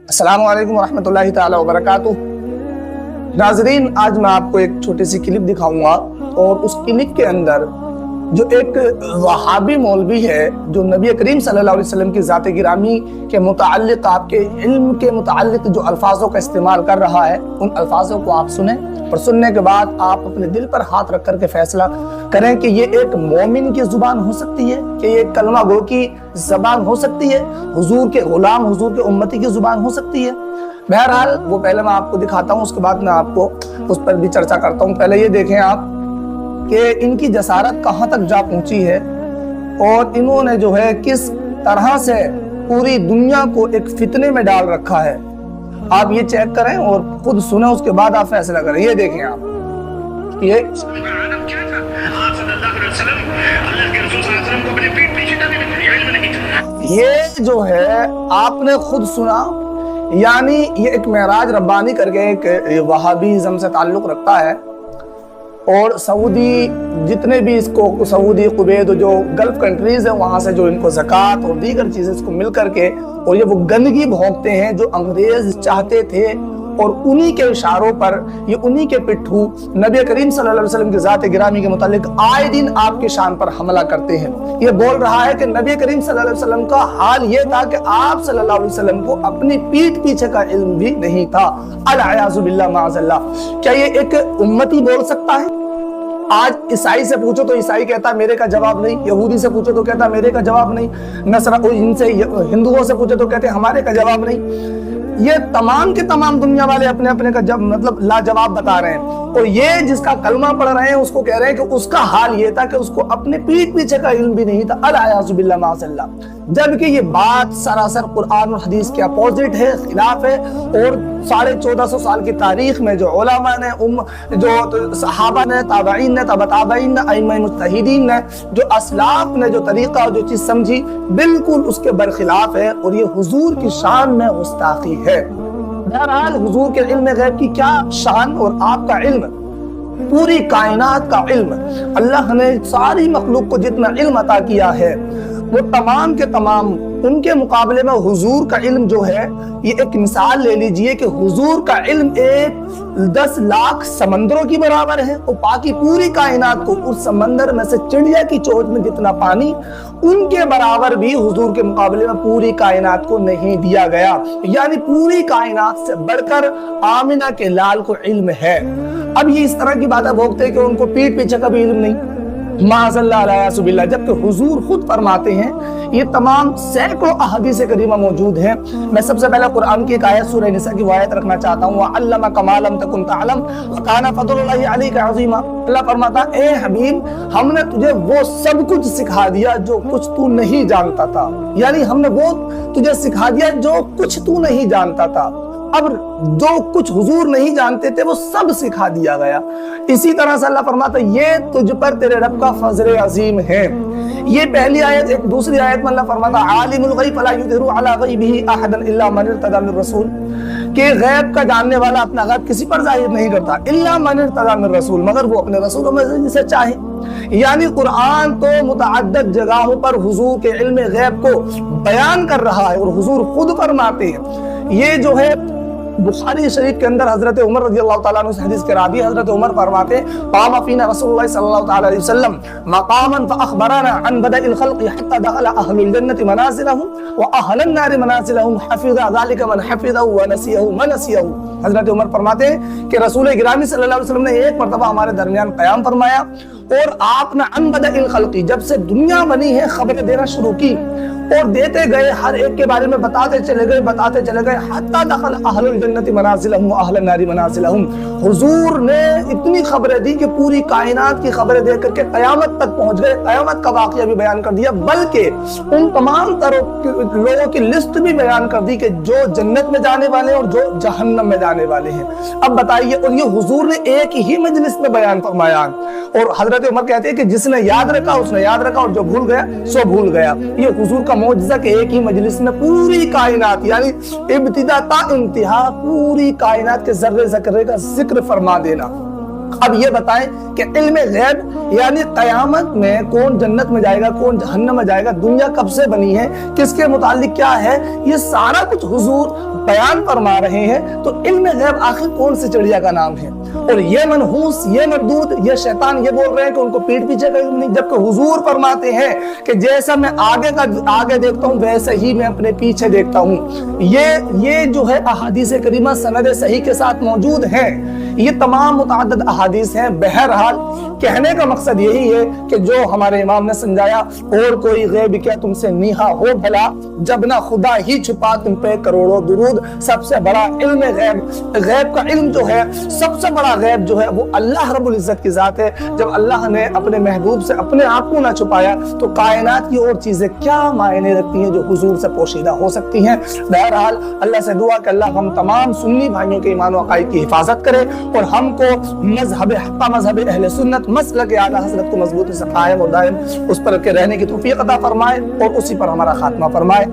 السلام علیکم ورحمۃ اللہ تعالی وبرکاتہ۔ ناظرین، آج میں آپ کو ایک چھوٹی سی کلپ دکھاؤں گا، اور اس کلپ کے اندر جو ایک وہابی مولوی ہے جو نبی کریم صلی اللہ علیہ وسلم کی ذات گرامی کے متعلق، آپ کے علم کے متعلق جو الفاظوں کا استعمال کر رہا ہے، ان الفاظوں کو آپ سنیں، اور سننے کے بعد آپ اپنے دل پر ہاتھ رکھ کر کے فیصلہ کریں کہ یہ ایک مومن کی زبان ہو سکتی ہے، کہ یہ ایک کلمہ گو کی زبان ہو سکتی ہے، حضور کے غلام، حضور کے امتی کی زبان ہو سکتی ہے۔ بہرحال وہ پہلے میں آپ کو دکھاتا ہوں، اس کے بعد میں آپ کو اس پر بھی چرچا کرتا ہوں۔ پہلے یہ دیکھیں آپ کہ ان کی جسارت کہاں تک جا پہنچی ہے، اور انہوں نے جو ہے کس طرح سے پوری دنیا کو ایک فتنے میں ڈال رکھا ہے۔ آپ یہ چیک کریں اور خود سنیں، اس کے بعد آپ فیصلہ کریں۔ یہ دیکھیں آپ، یہ جو ہے آپ نے خود سنا، یعنی یہ ایک معراج ربانی کر کے ایک وہابیزم سے تعلق رکھتا ہے، اور سعودی جتنے بھی اس کو سعودی قبید جو گلف کنٹریز ہیں، وہاں سے جو ان کو زکوٰۃ اور دیگر چیزیں اس کو مل کر کے، اور یہ وہ گندگی بھونکتے ہیں جو انگریز چاہتے تھے، اور انہی کے اشاروں پر، یہ انہی کے پٹھو نبی کریم صلی اللہ علیہ وسلم کی ذات گرامی کے متعلق آئے دن آپ کی شان پر حملہ کرتے ہیں۔ یہ بول رہا ہے کہ نبی کریم صلی اللہ علیہ وسلم کا حال یہ تھا کہ آپ صلی اللہ علیہ وسلم کو اپنی پیٹھ پیچھے کا علم بھی نہیں تھا۔ العیاذ باللہ، معاذ اللہ۔ کیا یہ ایک امتی بول سکتا ہے؟ آج عیسائی سے پوچھو تو عیسائی کہتا ہے میرے کا جواب نہیں، یہودی سے پوچھو تو کہتا ہے میرے کا جواب نہیں، ان سے ہندوؤں سے پوچھو تو کہتے ہیں ہمارے کا جواب نہیں۔ یہ تمام کے تمام دنیا والے اپنے اپنے کا مطلب لاجواب بتا رہے ہیں، اور یہ جس کا کلمہ پڑھ رہے ہیں اس کو کہہ رہے ہیں کہ اس کا حال یہ تھا کہ اس کو اپنے پیٹھ پیچھے کا علم بھی نہیں تھا۔ العیاذ باللہ، معاذ اللہ۔ جبکہ یہ بات سراسر قرآن اور حدیث کے اپوزٹ ہے، خلاف ہے، اور 1450 سال کی تاریخ میں جو علماء نے، جو صحابہ نے، تابعین نے، تبع تابعین نے، ائمہ مجتہدین نے، جو اسلاف نے جو طریقہ اور جو چیز سمجھی، بالکل اس کے برخلاف ہے، اور یہ حضور کی شان میں گستاخی ہے۔ بہرحال حضور کے علم غیب کی کیا شان، اور آپ کا علم، پوری کائنات کا علم، اللہ نے ساری مخلوق کو جتنا علم عطا کیا ہے، وہ تمام کے تمام ان کے مقابلے میں حضور کا علم جو ہے، یہ ایک مثال لے لیجئے کہ حضور کا علم 10 لاکھ سمندروں کی برابر ہے، اور باقی پوری کائنات کو اس سمندر میں سے چڑیا کی چوچ میں جتنا پانی، ان کے برابر بھی حضور کے مقابلے میں پوری کائنات کو نہیں دیا گیا۔ یعنی پوری کائنات سے بڑھ کر آمنہ کے لال کو علم ہے۔ اب یہ اس طرح کی باتیں بھوگتے ہیں کہ ان کو پیٹ پیچھے کا بھی علم نہیں، معاذ اللہ، العیاذ باللہ، جبکہ حضور خود فرماتے ہیں، یہ تمام سینکڑوں احادیث کریمہ موجود ہیں۔ میں سب سے پہلے قرآن کی ایک آیت سورہ نساء کی وہ آیت رکھنا چاہتا ہوں، وَعَلَّمَكَ مَا لَمْ تَكُنْ تَعْلَمْ وَكَانَ فَضْلُ اللَّهِ عَلَيْكَ عَظِيمًا۔ اللہ فرماتا، اے حبیب، ہم نے تجھے وہ سب کچھ سکھا دیا جو کچھ تو نہیں جانتا تھا۔ یعنی ہم نے وہ تجھے سکھا دیا جو کچھ تو نہیں جانتا تھا۔ اب جو کچھ حضور نہیں جانتے تھے وہ سب سکھا دیا گیا۔ اسی طرح سے اللہ فرماتا ہے، یہ تجھ پر تیرے رب کا فضل عظیم ہے۔ یہ پہلی آیت۔ ایک دوسری آیت میں اللہ فرماتا ہے، عالم الغیب فلا یظہر علی غیبہ احدا الا من ارتضی من رسول، کہ غیب کا جاننے والا اپنا غیب کسی پر ظاہر نہیں کرتا، الا من ارتضی من رسول، مگر وہ اپنے رسولوں میں سے جسے چاہے۔ یعنی قرآن تو متعدد جگہوں پر حضور کے علم غیب کو بیان کر رہا ہے، اور حضور خود فرماتے ہیں۔ یہ جو ہے بخاری شریف کے اندر حضرت عمر رضی اللہ تعالیٰ عنہ سے حدیث کے راوی حضرت عمر فرماتے ہیں، قام فینا رسول اللہ صلی اللہ تعالیٰ علیہ وسلم مقاما فاخبرنا عن بدء الخلق حتى دخل اہل الجنة منازلهم واہل النار منازلهم حفظ ذلك من حفظه ونسيه من نسيه۔ حضرت عمر فرماتے ہیں کہ رسول گرامی صلی اللہ علیہ وسلم نے ایک مرتبہ ہمارے درمیان قیام فرمایا، اور آپ نے عن بدء الخلق، جب سے دنیا بنی ہے، خبریں دینا شروع کی، اور دیتے گئے، ہر ایک کے بارے میں بتاتے چلے گئے، حتی دخل اہل الجنت منازلہم و اہل النار منازلہم۔ حضور نے اتنی خبریں دی کہ پوری کائنات کی خبریں دے کر کے قیامت تک پہنچ گئے، قیامت کا واقعہ بھی بیان کر دیا، بلکہ ان تمام لوگوں کی لسٹ بھی بیان کر دی کہ جو جنت میں جانے والے ہیں اور جو جہنم میں جانے والے ہیں۔ اب بتائیے، اور یہ حضور نے ایک ہی مجلس میں بیان فرمایا، اور حضرت عمر کہتے ہیں کہ جس نے یاد رکھا اس نے یاد رکھا، اور جو بھول گیا سو بھول گیا۔ یہ حضور کا معجزہ کہ ایک ہی مجلس میں پوری کائنات، یعنی ابتدا تا انتہا پوری کائنات کے ذرے ذرے کا ذکر فرما دینا۔ اب یہ بتائیں کہ علم غیب یعنی قیامت میں کون جنت میں جائے گا، کون جہنم میں جائے گا، دنیا کب سے بنی ہے، کس کے متعلق کیا ہے، یہ سارا کچھ حضور بیان فرما رہے ہیں۔ تو علم غیب آخر کون سی چڑیا کا نام ہے؟ اور یہ منحوس، یہ مردود، یہ شیطان یہ بول رہے ہیں کہ ان کو پیٹ پیچھے کا علم نہیں، جبکہ حضور فرماتے ہیں کہ جیسا میں آگے دیکھتا ہوں ویسے ہی میں اپنے پیچھے دیکھتا ہوں۔ یہ جو ہے احادیث کریمہ سند صحیح کے ساتھ موجود ہیں، یہ تمام متعدد احادیث ہیں۔ بہرحال کہنے کا مقصد یہی ہے کہ جو ہمارے امام نے سمجھایا، اور کوئی غیب کیا تم سے نیہا ہو بھلا، جب نہ خدا ہی چھپا تم پہ کروڑوں درود۔ سب سے بڑا علم غیب کا علم جو ہے، سب سے بڑا غیب جو ہے وہ اللہ رب العزت کی ذات ہے۔ جب اللہ نے اپنے محبوب سے اپنے آپ کو نہ چھپایا تو کائنات کی اور چیزیں کیا معنی رکھتی ہیں جو حضور سے پوشیدہ ہو سکتی ہیں۔ بہرحال اللہ سے دعا کہ اللہ ہم تمام سنی بھائیوں کے ایمان و عقائد کی حفاظت کرے، اور ہم کو مذہب حق، مذہب اہل سنت، مسلک اعلیٰ حضرت کو مضبوطی سے قائم اور دائم اس پر کے رہنے کی توفیق عطا فرمائے، اور اسی پر ہمارا خاتمہ فرمائے۔